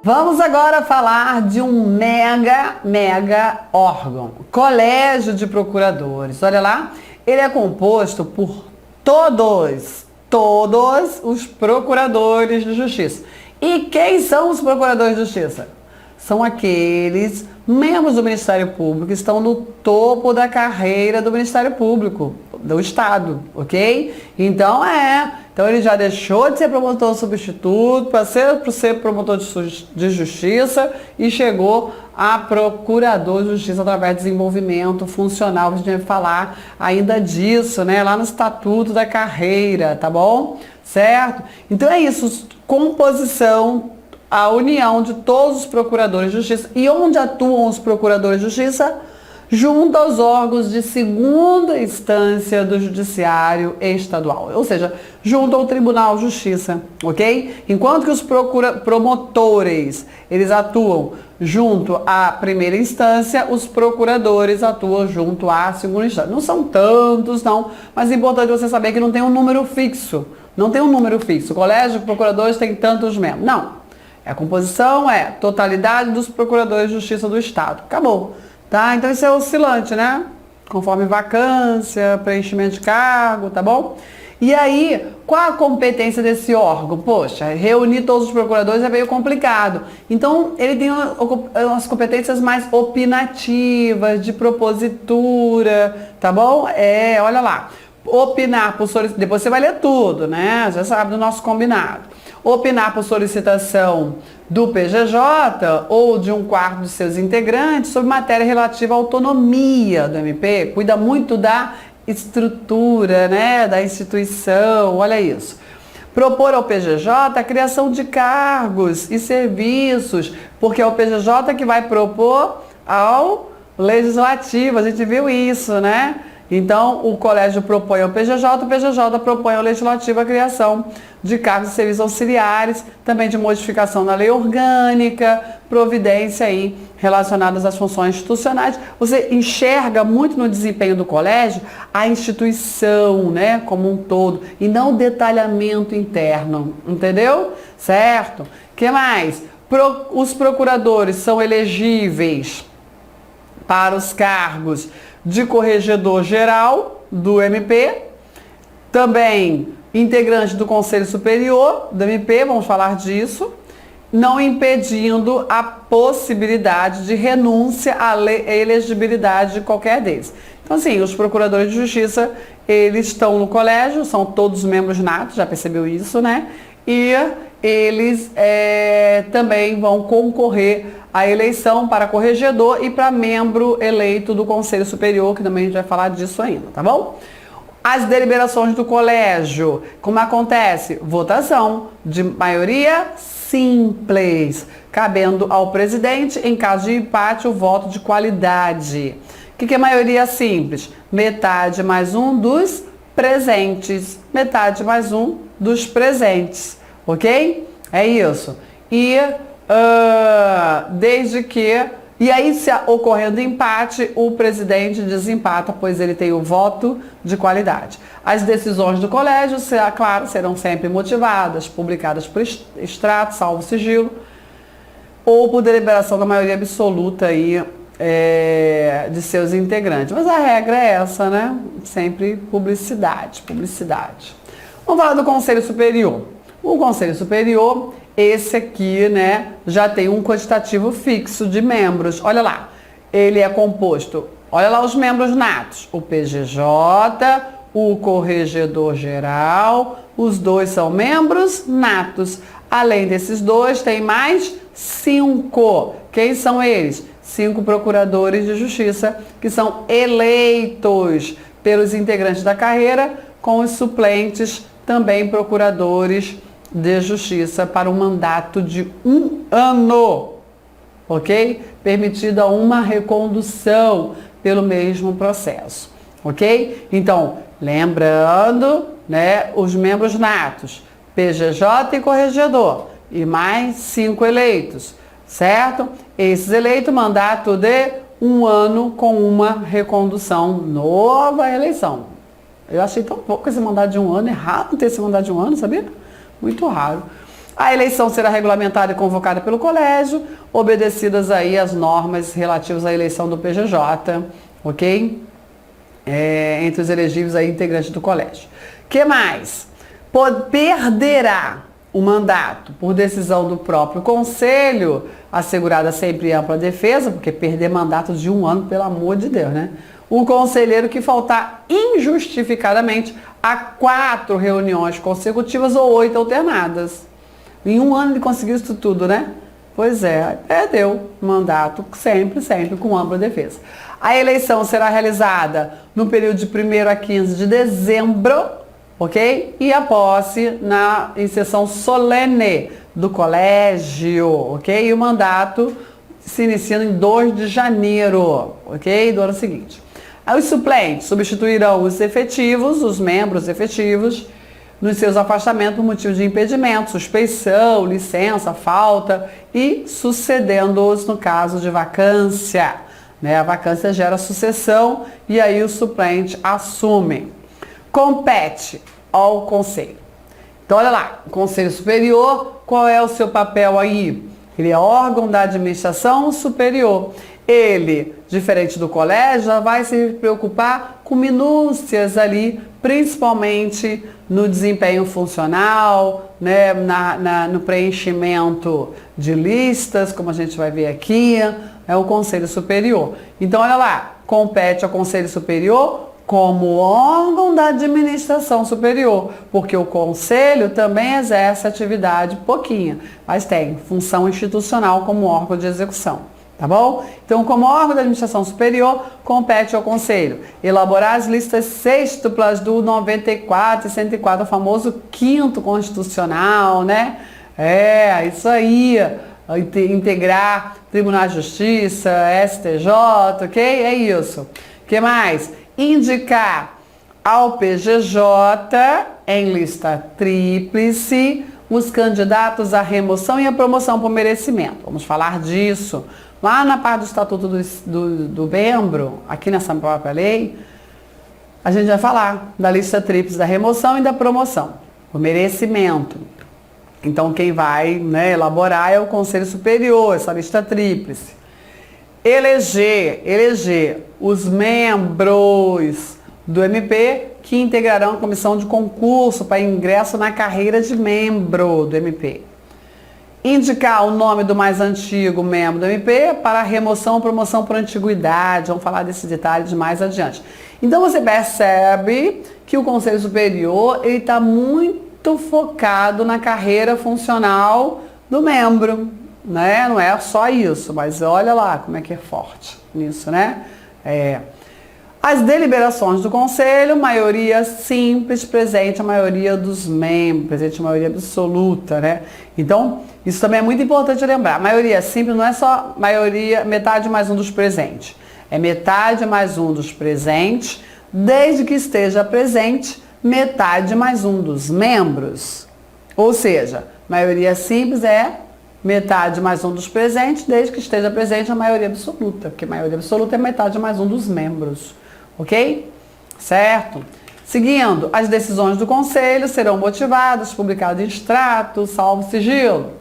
Vamos agora falar de um mega órgão, Colégio de Procuradores. Olha lá, ele é composto por todos os procuradores de justiça. E quem são os procuradores de justiça? São aqueles membros do Ministério Público que estão no topo da carreira do Ministério Público, do Estado, ok? Então ele já deixou de ser promotor substituto para ser promotor de justiça e chegou a procurador de justiça através de desenvolvimento funcional. A gente vai falar ainda disso, né? Lá no Estatuto da Carreira, tá bom? Certo? Então é isso, composição, a união de todos os procuradores de justiça. E onde atuam os procuradores de justiça? Junto aos órgãos de segunda instância do judiciário estadual, ou seja, junto ao Tribunal de Justiça, ok? Enquanto que os promotores, eles atuam junto à primeira instância, os procuradores atuam junto à segunda instância. Não são tantos, não, mas é importante você saber que não tem um número fixo. Não tem um número fixo. O Colégio de Procuradores tem tantos membros. Não. A composição é totalidade dos procuradores de justiça do Estado. Acabou. Tá? Então isso é oscilante, né? Conforme vacância, preenchimento de cargo, tá bom? E aí, qual a competência desse órgão? Poxa, reunir todos os procuradores é meio complicado. Então, ele tem umas competências mais opinativas, de propositura, tá bom? Olha lá. Opinar por solicitação, depois você vai ler tudo, né? Já sabe do nosso combinado. Opinar por solicitação do PGJ ou de um quarto de seus integrantes sobre matéria relativa à autonomia do MP. Cuida muito da estrutura, né? Da instituição, olha isso. Propor ao PGJ a criação de cargos e serviços, porque é o PGJ que vai propor ao Legislativo, a gente viu isso, né? Então, o colégio propõe ao PGJ, o PGJ propõe ao Legislativo a criação de cargos e serviços auxiliares, também de modificação da lei orgânica, providência aí relacionadas às funções institucionais. Você enxerga muito no desempenho do colégio a instituição, né, como um todo, e não o detalhamento interno, entendeu? Certo? O que mais? Os procuradores são elegíveis para os cargos de corregedor geral do MP, também integrante do Conselho Superior do MP, vamos falar disso, não impedindo a possibilidade de renúncia à elegibilidade de qualquer deles. Então, assim, os procuradores de justiça, eles estão no colégio, são todos membros natos, já percebeu isso, né? E eles também vão concorrer à eleição para corregedor e para membro eleito do Conselho Superior, que também a gente vai falar disso ainda, tá bom? As deliberações do colégio, como acontece? Votação de maioria simples, cabendo ao presidente, em caso de empate, o voto de qualidade. O que é maioria simples? Metade mais um dos presentes. Metade mais um dos presentes. Ok? É isso. E desde que... E aí, se ocorrendo empate, o presidente desempata, pois ele tem o voto de qualidade. As decisões do colégio, claro, serão sempre motivadas, publicadas por extrato, salvo sigilo, ou por deliberação da maioria absoluta aí, de seus integrantes. Mas a regra é essa, né? Sempre publicidade. Vamos falar do Conselho Superior. O Conselho Superior, esse aqui, né, já tem um quantitativo fixo de membros. Olha lá, ele é composto, olha lá os membros natos, o PGJ, o Corregedor Geral, os dois são membros natos. Além desses dois, tem mais 5. Quem são eles? 5 procuradores de justiça que são eleitos pelos integrantes da carreira, com os suplentes também procuradores de justiça para um mandato de 1 ano, ok? Permitida uma recondução pelo mesmo processo, ok? Então, lembrando, né, os membros natos, PGJ e corregedor, e mais 5 eleitos, certo? Esses eleitos, mandato de 1 ano com uma recondução, nova eleição. Eu achei tão pouco esse mandato de 1 ano, é raro ter esse mandato de 1 ano, sabia? Muito raro. A eleição será regulamentada e convocada pelo colégio, obedecidas aí as normas relativas à eleição do PGJ, ok? Entre os elegíveis aí integrantes do colégio. Que mais? Perderá o mandato por decisão do próprio conselho, assegurada sempre ampla defesa, porque perder mandato de 1 ano, pelo amor de Deus, né? O conselheiro que faltar injustificadamente a 4 reuniões consecutivas ou 8 alternadas. Em 1 ano ele conseguiu isso tudo, né? Pois é, perdeu o mandato sempre com ampla defesa. A eleição será realizada no período de 1º a 15 de dezembro, ok? E a posse em sessão solene do colégio, ok? E o mandato se inicia em 2 de janeiro, ok? Do ano seguinte. Os suplentes substituirão os efetivos, os membros efetivos, nos seus afastamentos por motivo de impedimento, suspeição, licença, falta e sucedendo-os no caso de vacância. Né? A vacância gera sucessão e aí o suplente assume. Compete ao conselho. Então, olha lá, o Conselho Superior, qual é o seu papel aí? Ele é órgão da administração superior. Ele, diferente do colégio, já vai se preocupar com minúcias ali, principalmente no desempenho funcional, né, no preenchimento de listas, como a gente vai ver aqui, é o Conselho Superior. Então, olha lá, compete ao Conselho Superior como órgão da administração superior, porque o conselho também exerce atividade pouquinha, mas tem função institucional como órgão de execução, tá bom? Então, como órgão da administração superior, compete ao conselho elaborar as listas sextuplas do 94 e 104, o famoso 5º constitucional, né? Isso aí, integrar Tribunal de Justiça, STJ, ok? É isso. O que mais? Indicar ao PGJ, em lista tríplice, os candidatos à remoção e à promoção por merecimento. Vamos falar disso. Lá na parte do Estatuto do Membro, aqui nessa própria lei, a gente vai falar da lista tríplice da remoção e da promoção, por merecimento. Então, quem vai, né, elaborar é o Conselho Superior, essa lista tríplice. Eleger os membros do MP que integrarão a comissão de concurso para ingresso na carreira de membro do MP. Indicar o nome do mais antigo membro do MP para remoção ou promoção por antiguidade. Vamos falar desses detalhes mais adiante. Então você percebe que o Conselho Superior está muito focado na carreira funcional do membro. Né? Não é só isso, mas olha lá como é que é forte nisso, né? As deliberações do Conselho, maioria simples, presente a maioria dos membros, presente a maioria absoluta, né? Então, isso também é muito importante lembrar. Maioria simples não é só maioria, metade mais um dos presentes. É metade mais um dos presentes, desde que esteja presente metade mais um dos membros. Ou seja, maioria simples é metade mais um dos presentes, desde que esteja presente a maioria absoluta, porque maioria absoluta é metade mais um dos membros, ok? Certo? Seguindo, as decisões do Conselho serão motivadas, publicadas em extrato, salvo sigilo.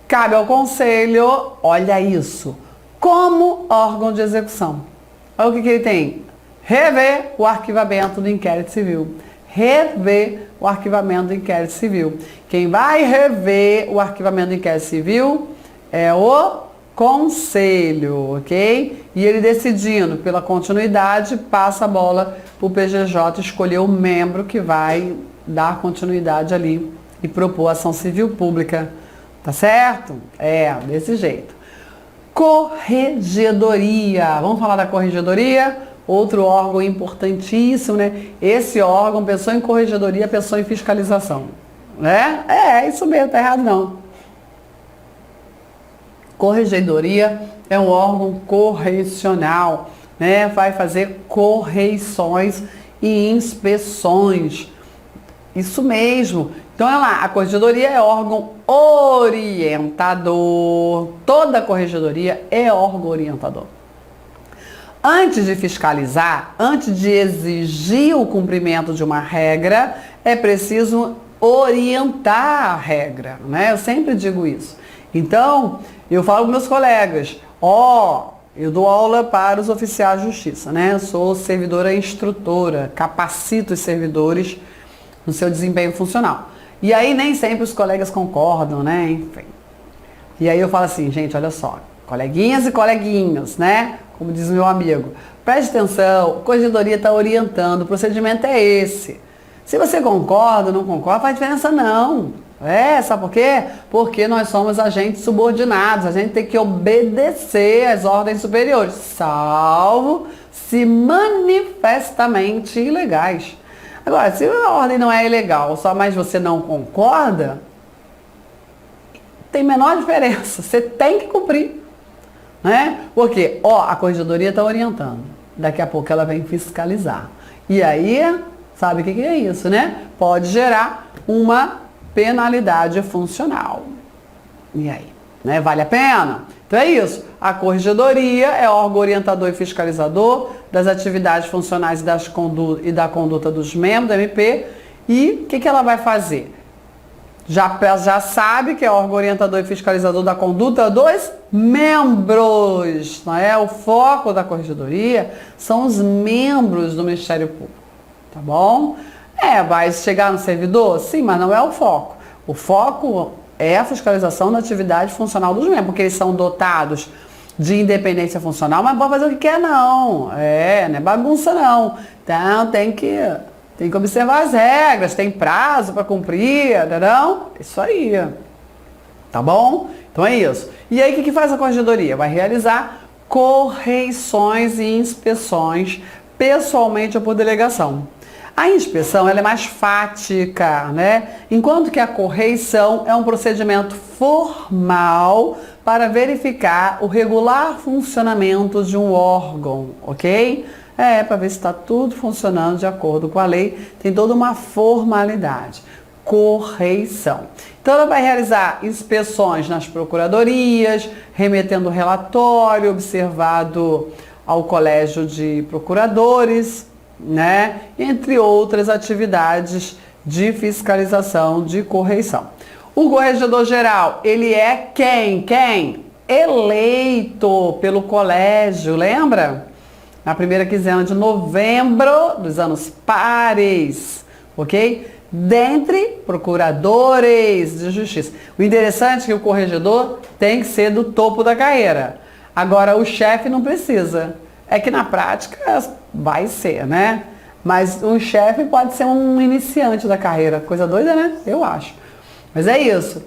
Cabe ao Conselho, olha isso, como órgão de execução. Olha o que ele tem. Rever o arquivamento do inquérito civil. Rever o arquivamento do inquérito civil. Quem vai rever o arquivamento do inquérito civil é o Conselho, ok? E ele decidindo pela continuidade, passa a bola para o PGJ escolher o membro que vai dar continuidade ali e propor ação civil pública. Tá certo? Desse jeito. Corregedoria. Vamos falar da corregedoria? Outro órgão importantíssimo, né? Esse órgão pensou em corregedoria, pensou em fiscalização. Né? Isso mesmo, tá errado não. Corregedoria é um órgão correcional, né? Vai fazer correições e inspeções. Isso mesmo. Então, olha lá, a corregedoria é órgão orientador. Toda corregedoria é órgão orientador. Antes de fiscalizar, antes de exigir o cumprimento de uma regra, é preciso orientar a regra, né? Eu sempre digo isso. Então, eu falo para meus colegas, eu dou aula para os oficiais de justiça, né? Eu sou servidora instrutora, capacito os servidores no seu desempenho funcional. E aí nem sempre os colegas concordam, né? Enfim. E aí eu falo assim, gente, olha só, coleguinhas e coleguinhos, né? Como diz o meu amigo, preste atenção, a corregedoria está orientando, o procedimento é esse. Se você concorda ou não concorda, faz diferença não. Sabe por quê? Porque nós somos agentes subordinados, a gente tem que obedecer às ordens superiores, salvo se manifestamente ilegais. Agora, se a ordem não é ilegal, só mais você não concorda, tem menor diferença, você tem que cumprir, né? Porque, a corregedoria está orientando, daqui a pouco ela vem fiscalizar. E aí, sabe o que é isso, né? Pode gerar uma penalidade funcional. E aí, né? Vale a pena? Então é isso. A corregedoria é órgão orientador e fiscalizador das atividades funcionais e da conduta dos membros da MP. E o que ela vai fazer? Já sabe que é órgão orientador e fiscalizador da conduta dos membros, não é? O foco da corregedoria são os membros do Ministério Público, tá bom? Vai chegar no servidor? Sim, mas não é o foco. O foco é a fiscalização da atividade funcional dos membros, porque eles são dotados de independência funcional, mas pode fazer o que quer não. Não é bagunça não. Então tem que observar as regras, tem prazo para cumprir, não? Isso aí. Tá bom? Então é isso. E aí o que faz a corregedoria? Vai realizar correições e inspeções pessoalmente ou por delegação. A inspeção ela é mais fática, né? Enquanto que a correição é um procedimento formal para verificar o regular funcionamento de um órgão, ok? Para ver se está tudo funcionando de acordo com a lei, tem toda uma formalidade. Correição. Então ela vai realizar inspeções nas procuradorias, remetendo relatório observado ao Colégio de Procuradores, né? Entre outras atividades de fiscalização de correição. O corregedor geral, ele é quem? Eleito pelo colégio, lembra? Na primeira quinzena de novembro dos anos pares, ok? Dentre procuradores de justiça. O interessante é que o corregedor tem que ser do topo da carreira. Agora, o chefe não precisa. É que na prática vai ser, né? Mas o chefe pode ser um iniciante da carreira. Coisa doida, né? Eu acho. Mas é isso.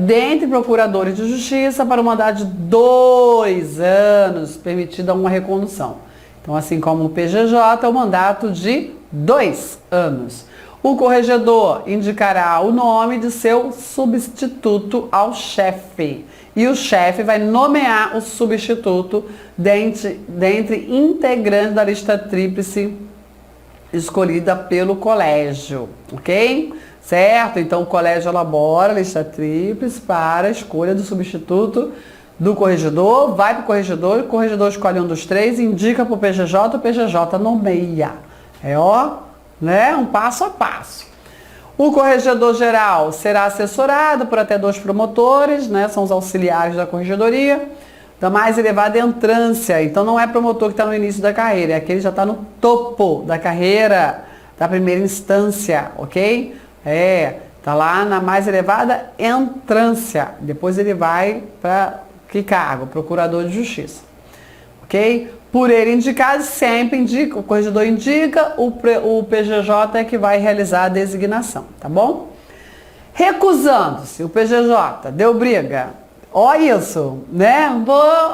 Dentre procuradores de justiça, para um mandato de 2 anos, permitida uma recondução. Então, assim como o PGJ, é o mandato de 2 anos. O corregedor indicará o nome de seu substituto ao chefe. E o chefe vai nomear o substituto dentre integrantes da lista tríplice escolhida pelo colégio, ok? Certo? Então o colégio elabora a lista tríplice para a escolha do substituto do corregedor, vai para o corregedor escolhe um dos 3, indica para o PGJ nomeia. Né? Um passo a passo. O corregedor geral será assessorado por até 2 promotores, né? São os auxiliares da corregedoria, da mais elevada entrância. Então não é promotor que está no início da carreira, é aquele que já está no topo da carreira, da primeira instância, ok? Está lá na mais elevada entrância. Depois ele vai para que cargo? Procurador de justiça, ok? Por ele indicado, sempre indica, o corregedor indica, o PGJ é que vai realizar a designação, tá bom? Recusando-se, o PGJ deu briga, isso, né?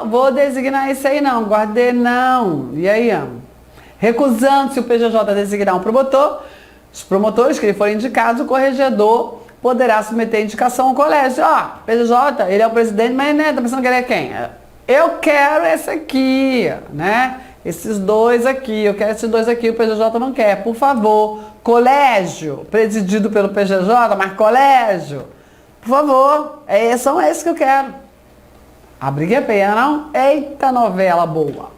Vou designar esse aí não, guardei não, e aí? Recusando-se o PGJ a designar um promotor, os promotores que ele forem indicados, o corregedor poderá submeter a indicação ao colégio. PGJ, ele é o presidente, mas né, tá pensando que ele é quem? Eu quero esse aqui, né? Esses 2 aqui, eu quero esses 2 aqui, o PGJ não quer. Por favor, colégio, presidido pelo PGJ, mas colégio, por favor, são esses que eu quero. A briga é feia, não? Eita novela boa.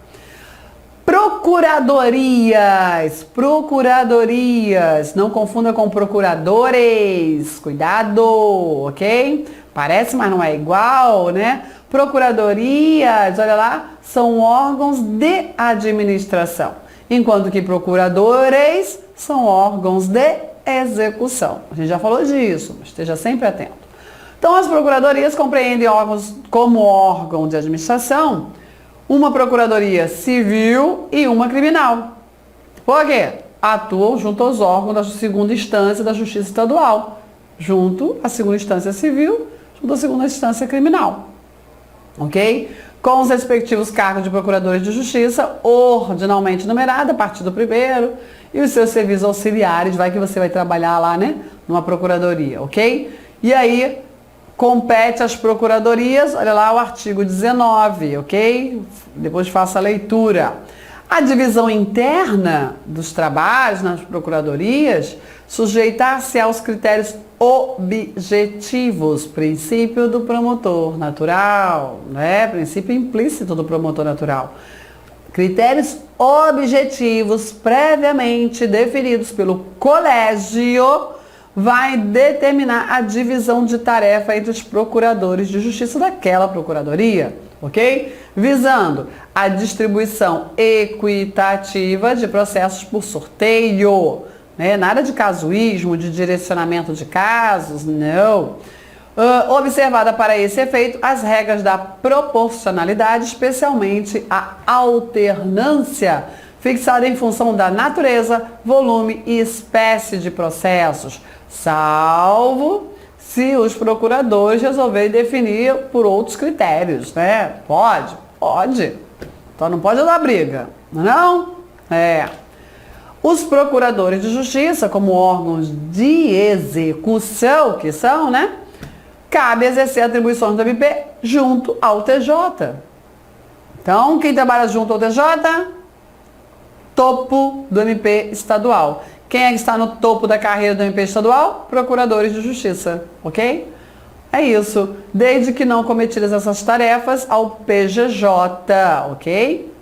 Procuradorias, procuradorias, não confunda com procuradores, cuidado, ok? Parece, mas não é igual, né? Procuradorias, olha lá, são órgãos de administração, enquanto que procuradores são órgãos de execução. A gente já falou disso, mas esteja sempre atento. Então, as procuradorias compreendem órgãos como órgão de administração, uma procuradoria civil e uma criminal. Por quê? Atuam junto aos órgãos da segunda instância da Justiça Estadual, junto à segunda instância civil, junto à segunda instância criminal. Ok? Com os respectivos cargos de procuradores de justiça, ordinalmente numerado, a partir do primeiro, e os seus serviços auxiliares, vai que você vai trabalhar lá, né? Numa procuradoria, ok? E aí, compete às procuradorias, olha lá o artigo 19, ok? Depois faça a leitura. A divisão interna dos trabalhos nas procuradorias sujeitar-se aos critérios objetivos, princípio do promotor natural, né? Princípio implícito do promotor natural. Critérios objetivos previamente definidos pelo colégio vai determinar a divisão de tarefa entre os procuradores de justiça daquela procuradoria, ok? Visando a distribuição equitativa de processos por sorteio, né? Nada de casuísmo, de direcionamento de casos, não. Observada para esse efeito as regras da proporcionalidade, especialmente a alternância, fixada em função da natureza, volume e espécie de processos, salvo se os procuradores resolverem definir por outros critérios, né? Pode. Então não pode dar briga, não? Os procuradores de justiça, como órgãos de execução, que são, né? Cabe exercer atribuições do MP junto ao TJ. Então, quem trabalha junto ao TJ? Topo do MP estadual. Quem é que está no topo da carreira do MP estadual? Procuradores de justiça, ok? É isso. Desde que não cometidas essas tarefas ao PGJ, ok?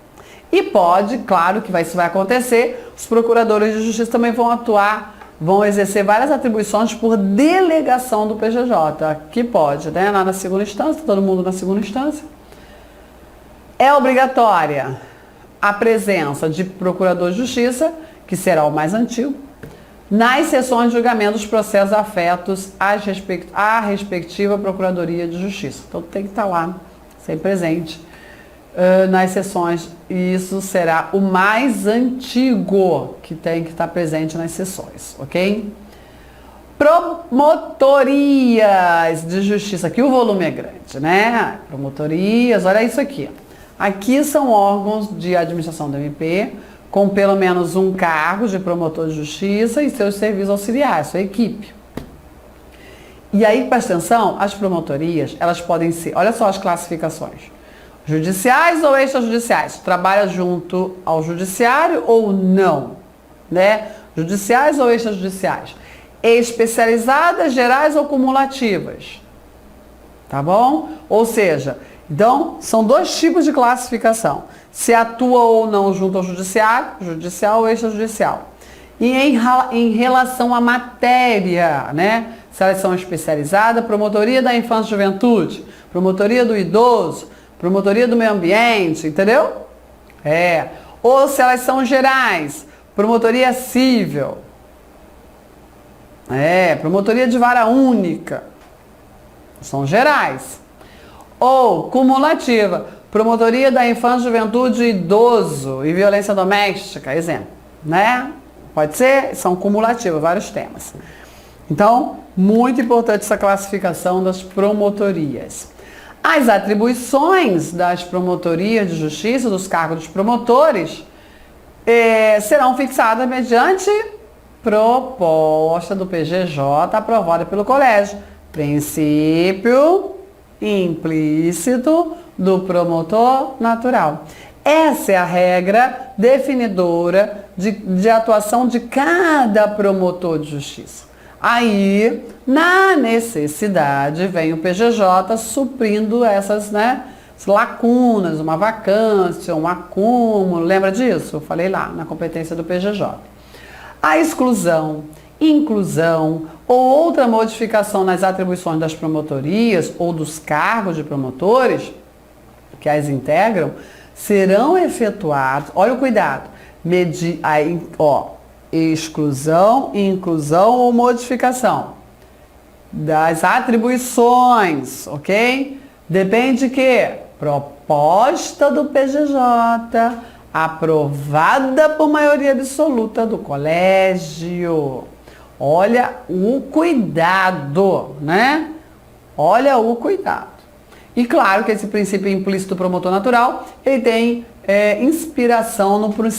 E pode, claro que isso vai acontecer, os procuradores de justiça também vão atuar, vão exercer várias atribuições por delegação do PGJ, que pode, né? Lá na segunda instância, todo mundo na segunda instância. É obrigatória a presença de procurador de justiça, que será o mais antigo, nas sessões de julgamento dos processos afetos à respectiva Procuradoria de Justiça. Então tem que estar lá, sempre presente, nas sessões, e isso será o mais antigo que tem que estar presente nas sessões, ok? Promotorias de justiça, aqui o volume é grande, né? Promotorias, olha isso aqui. Aqui são órgãos de administração do MP, com pelo menos um cargo de promotor de justiça e seus serviços auxiliares, sua equipe. E aí, presta atenção, as promotorias, elas podem ser, olha só as classificações, judiciais ou extrajudiciais, trabalha junto ao judiciário ou não, né? Judiciais ou extrajudiciais, especializadas, gerais ou cumulativas, tá bom? Ou seja, então, são dois tipos de classificação. Se atua ou não junto ao judiciário, judicial ou extrajudicial. E em relação à matéria, né? Se elas são especializadas, promotoria da infância e juventude, promotoria do idoso, promotoria do meio ambiente, entendeu? Ou se elas são gerais, promotoria civil, promotoria de vara única, são gerais. Ou cumulativa, promotoria da infância, juventude, idoso e violência doméstica, exemplo, né? Pode ser, são cumulativas, vários temas. Então, muito importante essa classificação das promotorias. As atribuições das promotorias de justiça, dos cargos dos promotores, serão fixadas mediante proposta do PGJ aprovada pelo colégio. Princípio implícito do promotor natural. Essa é a regra definidora de atuação de cada promotor de justiça. Aí, na necessidade, vem o PGJ suprindo lacunas, uma vacância, um acúmulo, lembra disso? Eu falei lá na competência do PGJ. A exclusão, inclusão ou outra modificação nas atribuições das promotorias ou dos cargos de promotores que as integram serão efetuados, olha o cuidado, exclusão, inclusão ou modificação das atribuições, ok? Depende de quê? Proposta do PGJ, aprovada por maioria absoluta do colégio. Olha o cuidado, né? Olha o cuidado. E claro que esse princípio implícito do promotor natural, ele tem inspiração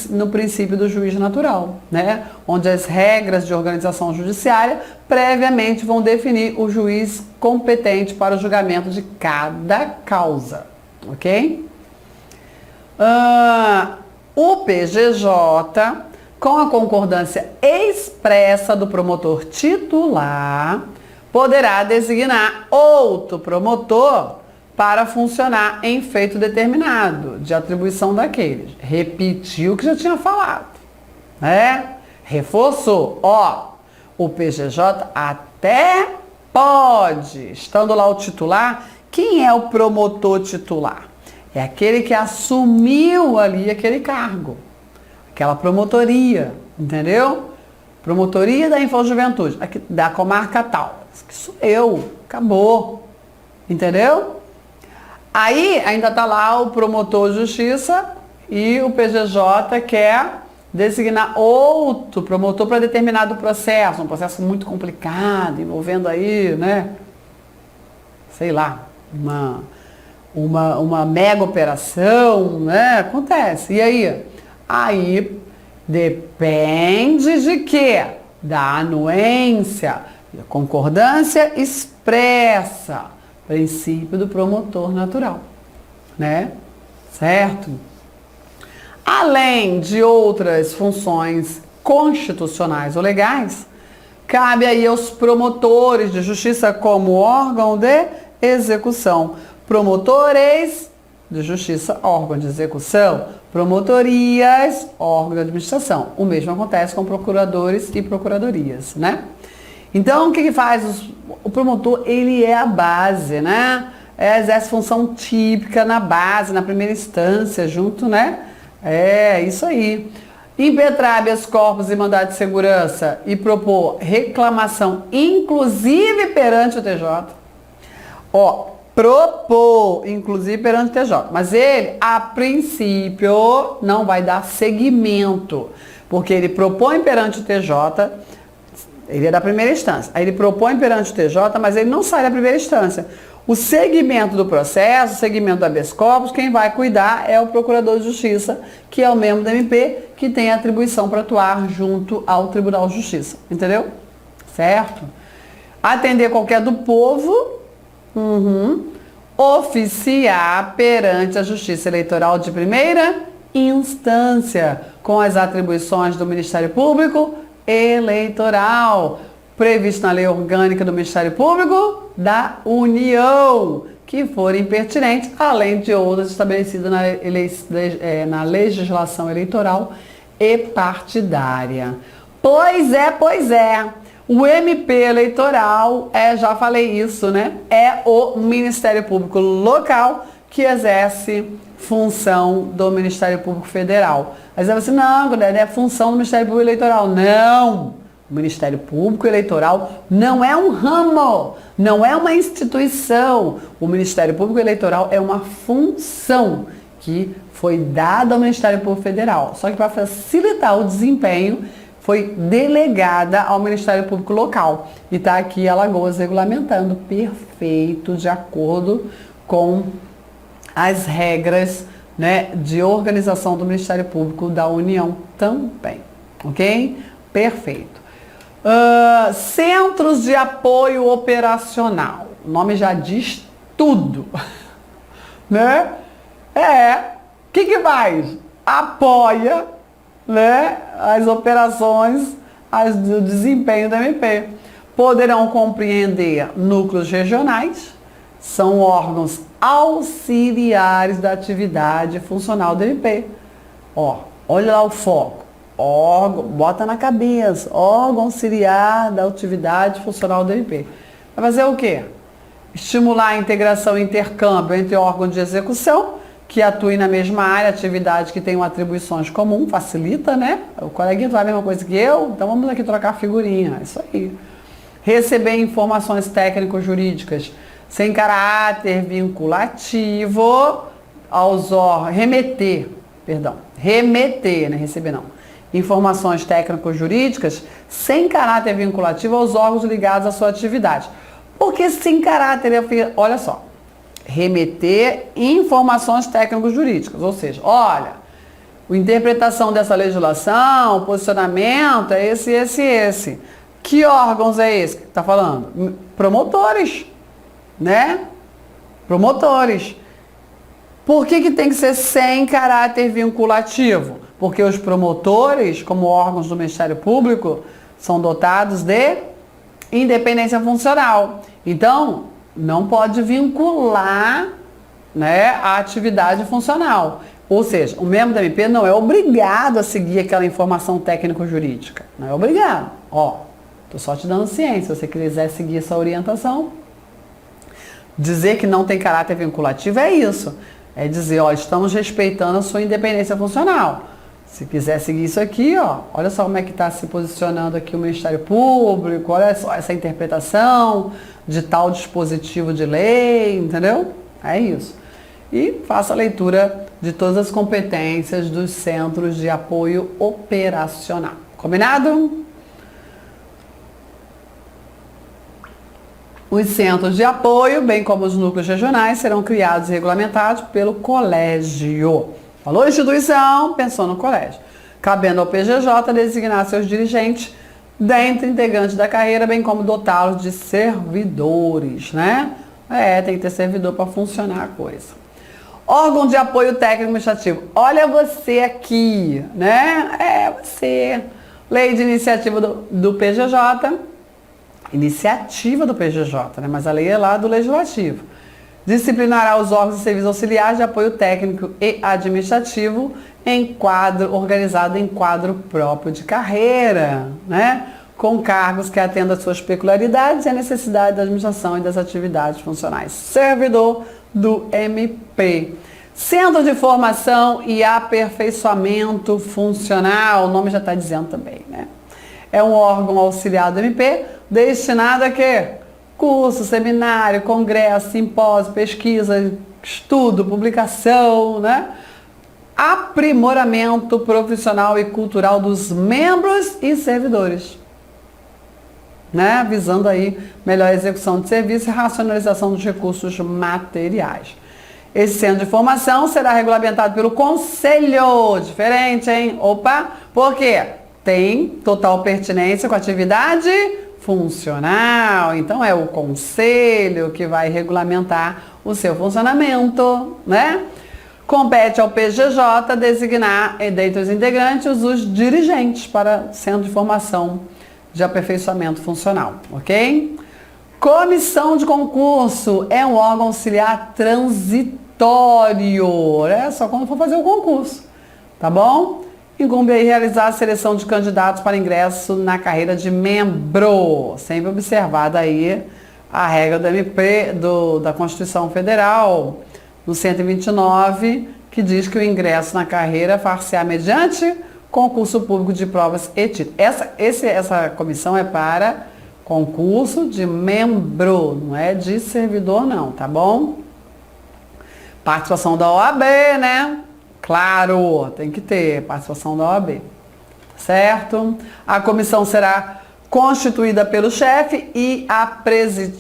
no princípio do juiz natural, né? Onde as regras de organização judiciária previamente vão definir o juiz competente para o julgamento de cada causa, ok? O PGJ, com a concordância expressa do promotor titular, poderá designar outro promotor para funcionar em feito determinado, de atribuição daqueles. Repetiu o que já tinha falado, né? Reforçou. O PGJ até pode, estando lá o titular, quem é o promotor titular? É aquele que assumiu ali aquele cargo, aquela promotoria, entendeu? Promotoria da Infojuventude, da comarca tal. Que sou eu, acabou, entendeu? Aí ainda está lá o promotor de justiça e o PGJ quer designar outro promotor para determinado processo, um processo muito complicado, envolvendo aí, né, sei lá, uma mega operação, né, acontece. E aí? Aí depende de quê? Da anuência, da concordância expressa, princípio do promotor natural, né? Certo? Além de outras funções constitucionais ou legais, cabe aí aos promotores de justiça como órgão de execução. Promotores de justiça, órgão de execução. Promotorias, órgão de administração. O mesmo acontece com procuradores e procuradorias, né? Então, o que faz? O promotor, ele é a base, né? Exerce função típica na base, na primeira instância, junto, né? É, isso aí. Impetrar habeas corpus e mandado de segurança e propor reclamação, inclusive perante o TJ. Propor, inclusive perante o TJ. Mas ele, a princípio, não vai dar seguimento, porque ele propõe perante o TJ. Ele é da primeira instância. Aí ele propõe perante o TJ, mas ele não sai da primeira instância. O segmento do processo, o segmento do habeas corpus, quem vai cuidar é o Procurador de Justiça, que é o membro do MP, que tem atribuição para atuar junto ao Tribunal de Justiça. Entendeu? Certo? Atender qualquer do povo, oficiar perante a Justiça Eleitoral de primeira instância, com as atribuições do Ministério Público Eleitoral, previsto na Lei Orgânica do Ministério Público da União, que forem pertinentes, além de outras estabelecidas na legislação eleitoral e partidária. Pois é. O MP eleitoral, já falei isso, né? É o Ministério Público local que exerce função do Ministério Público Federal. Aí você vai assim, não, é função do Ministério Público Eleitoral. Não! O Ministério Público Eleitoral não é um ramo, não é uma instituição. O Ministério Público Eleitoral é uma função que foi dada ao Ministério Público Federal. Só que para facilitar o desempenho, foi delegada ao Ministério Público local. E está aqui Alagoas regulamentando perfeito, de acordo com as regras, né, de organização do Ministério Público da União também. Ok? Perfeito. Centros de apoio operacional. O nome já diz tudo. Né? O que faz? Apoia, né, as operações, do desempenho da MP. Poderão compreender núcleos regionais, são órgãos auxiliares da atividade funcional do MP. Ó, olha lá o foco. Órgão, bota na cabeça, órgão auxiliar da atividade funcional do MP. Vai fazer o quê? Estimular a integração e intercâmbio entre órgãos de execução que atuem na mesma área, atividade que tenham atribuições comuns, facilita, né? O coleguinha faz a mesma coisa que eu, então vamos aqui trocar figurinha, isso aí. Receber informações técnico-jurídicas sem caráter vinculativo aos órgãos, remeter, né? Receber não. Informações técnico-jurídicas sem caráter vinculativo aos órgãos ligados à sua atividade. Porque sem caráter, olha só, remeter informações técnico-jurídicas, ou seja, olha, a interpretação dessa legislação, o posicionamento é esse. Que órgãos é esse que está falando? Promotores, né? Promotores. Por que tem que ser sem caráter vinculativo? Porque os promotores, como órgãos do Ministério Público, são dotados de independência funcional. Então, não pode vincular, né, a atividade funcional. Ou seja, o membro da MP não é obrigado a seguir aquela informação técnico-jurídica. Não é obrigado. Ó, tô só te dando ciência. Se você quiser seguir essa orientação, dizer que não tem caráter vinculativo é isso. É dizer, ó, estamos respeitando a sua independência funcional. Se quiser seguir isso aqui, ó, olha só como é que está se posicionando aqui o Ministério Público, olha só essa interpretação de tal dispositivo de lei, entendeu? É isso. E faça a leitura de todas as competências dos centros de apoio operacional. Combinado? Os centros de apoio, bem como os núcleos regionais, serão criados e regulamentados pelo colégio. Falou instituição, pensou no colégio. Cabendo ao PGJ designar seus dirigentes dentre integrantes da carreira, bem como dotá-los de servidores, né? Tem que ter servidor para funcionar a coisa. Órgão de apoio técnico administrativo. Olha você aqui, né? Você. Lei de iniciativa do PGJ. Iniciativa do PGJ, né? Mas a lei é lá do Legislativo. Disciplinará os órgãos e serviços auxiliares de apoio técnico e administrativo em quadro, organizado em quadro próprio de carreira, né? Com cargos que atendam às suas peculiaridades e à necessidade da administração e das atividades funcionais. Servidor do MP. Centro de Formação e Aperfeiçoamento Funcional, o nome já está dizendo também, né? É um órgão auxiliar do MP destinado a quê? Curso, seminário, congresso, simpósio, pesquisa, estudo, publicação, né? Aprimoramento profissional e cultural dos membros e servidores, né? Visando aí melhor execução de serviço e racionalização dos recursos materiais. Esse centro de formação será regulamentado pelo Conselho, diferente, hein? Opa, por quê? Tem total pertinência com a atividade funcional, então é o conselho que vai regulamentar o seu funcionamento, né? Compete ao PGJ designar, dentre os integrantes, os dirigentes para Centro de Formação de Aperfeiçoamento Funcional, ok? Comissão de concurso é um órgão auxiliar transitório, só quando for fazer o concurso, tá bom? Incumbe aí realizar a seleção de candidatos para ingresso na carreira de membro, sempre observada aí a regra do MP, da Constituição Federal, no 129, que diz que o ingresso na carreira far-se-á mediante concurso público de provas e títulos. Essa comissão é para concurso de membro, não é de servidor não, tá bom? Participação da OAB, né? Claro, tem que ter participação da OAB, certo? A comissão será constituída pelo chefe e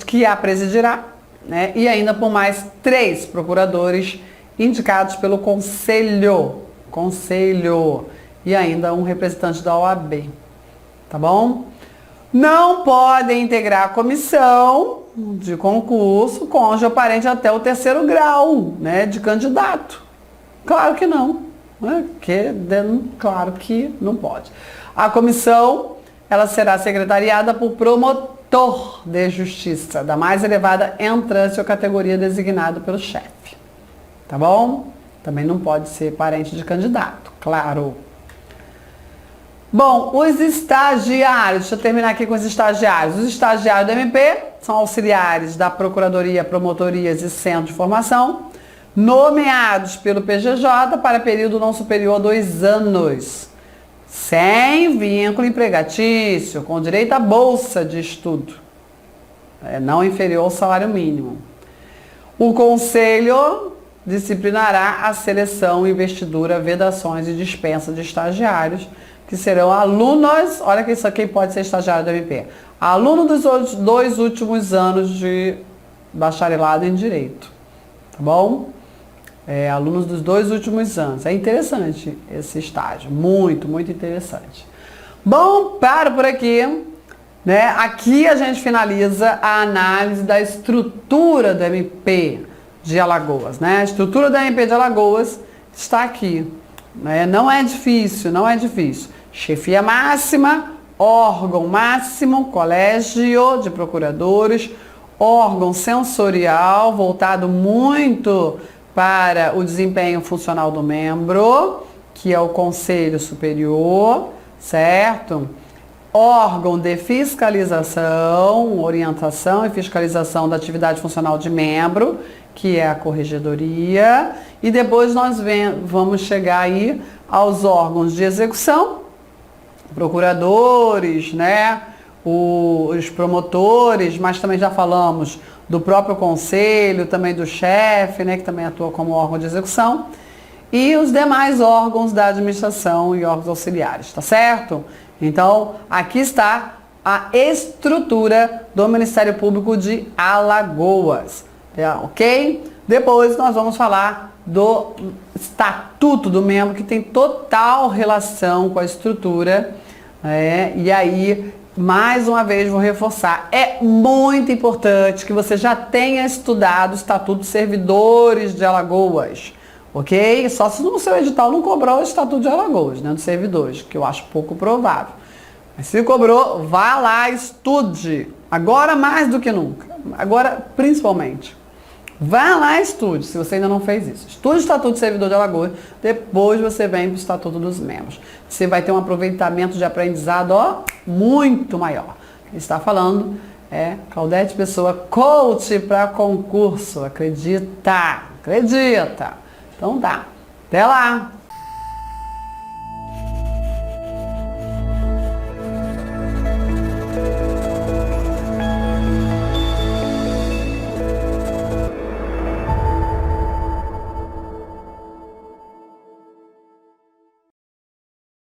que a presidirá, né? E ainda por mais 3 procuradores indicados pelo conselho, e ainda um representante da OAB, tá bom? Não podem integrar a comissão de concurso cônjuge ou parente até o 3º grau, né, de candidato. Claro que não, né? Claro que não pode. A comissão ela será secretariada por promotor de justiça, da mais elevada entrância ou categoria designado pelo chefe. Tá bom? Também não pode ser parente de candidato, claro. Bom, os estagiários, deixa eu terminar aqui com os estagiários. Os estagiários do MP são auxiliares da Procuradoria, Promotorias e Centro de Formação, nomeados pelo PGJ para período não superior a 2 anos, sem vínculo empregatício, com direito à bolsa de estudo, não inferior ao salário mínimo. O Conselho disciplinará a seleção, investidura, vedações e dispensa de estagiários, que serão alunos, olha que isso aqui pode ser estagiário do MP, aluno dos 2 últimos anos de bacharelado em Direito, tá bom? Alunos dos 2 últimos anos. É interessante esse estágio, muito, muito interessante. Bom, paro por aqui, né? Aqui a gente finaliza a análise da estrutura do MP de Alagoas, né? A estrutura do MP de Alagoas está aqui, né? Não é difícil, não é difícil. Chefia máxima, órgão máximo, colégio de procuradores, órgão sensorial, voltado muito para o desempenho funcional do membro, que é o Conselho Superior, certo? Órgão de fiscalização, orientação e fiscalização da atividade funcional de membro, que é a Corregedoria, e depois nós vamos chegar aí aos órgãos de execução, procuradores, né? Os promotores, mas também já falamos do próprio conselho, também do chefe, né, que também atua como órgão de execução, e os demais órgãos da administração e órgãos auxiliares, tá certo? Então, aqui está a estrutura do Ministério Público de Alagoas, ok? Depois nós vamos falar do estatuto do membro, que tem total relação com a estrutura, e aí, mais uma vez, vou reforçar, é muito importante que você já tenha estudado o Estatuto dos Servidores de Alagoas, ok? Só se no seu edital não cobrou o Estatuto de Alagoas, né, dos servidores, que eu acho pouco provável. Mas se cobrou, vá lá, estude, agora mais do que nunca, agora principalmente. Vá lá e estude, se você ainda não fez isso. Estude o Estatuto do Servidor de Alagoas, depois você vem para o Estatuto dos Membros. Você vai ter um aproveitamento de aprendizado, muito maior. Quem está falando é Claudete Pessoa, coach para concurso. Acredita, acredita. Então tá, até lá!